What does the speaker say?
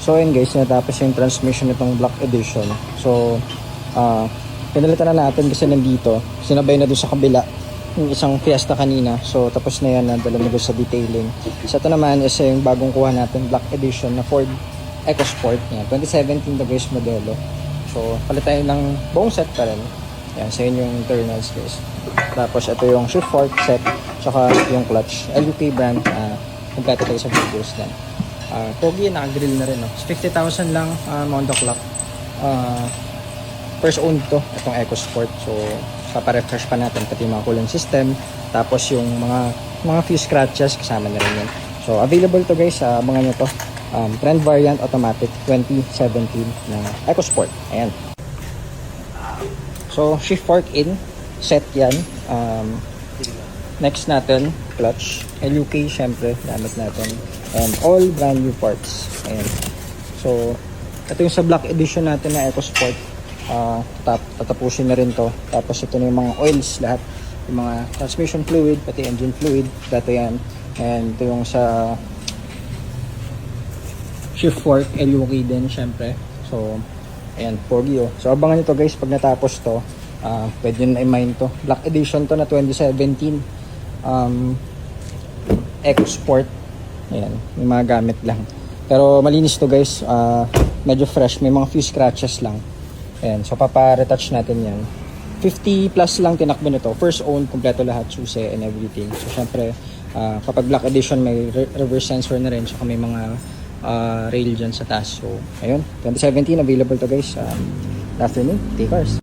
So ayun guys, natapos yung transmission nitong Black Edition. So pinalitan na natin kasi nandito, sinabay na doon sa kabila yung isang Fiesta kanina. So tapos na yan, nadala na doon sa detailing. So ito naman is yung bagong kuha natin, Black Edition na Ford EcoSport. Yan, 2017 na guys modelo. So palit tayo ng buong set pa rin. Yan, sa yun yung internals guys. Tapos ito yung shift fork set, tsaka yung clutch. LUK brand, kompleto tayo sa videos na. Pogi, naka-grill na rin. No? 50,000 lang on the clock. First owned to, itong EcoSport. So paparefresh pa natin pati mga cooling system. Tapos yung mga few scratches kasama na rin yun. So available to guys, mga nyo to. Trend variant automatic 2017 na EcoSport. Ayan. So shift fork in, set yan. Next natin, clutch. LUK syempre, gamit natin. And all brand new parts. Ayan. So ito yung sa Black Edition natin na EcoSport. Tatapusin na rin to. Tapos ito na yung mga oils lahat. Yung mga transmission fluid, pati engine fluid. Dito yan. And ito yung sa shift fork, LUK din syempre. So ayan, pogi oh. So abangan nyo to guys pag natapos to. Pwede nyo na i-mine to. Black Edition to na 2017. EcoSport. Ayan, yung mga gamit lang. Pero malinis to guys. Medyo fresh. May mga few scratches lang. Ayan, so papa-retouch natin yan. 50 plus lang tinakbo nito. First owned, kompleto lahat, susi and everything. So syempre, kapag Black Edition may reverse sensor na rin. Saka may mga rail dyan sa taas. So ayun, 2017 available to guys. Good afternoon, take cars.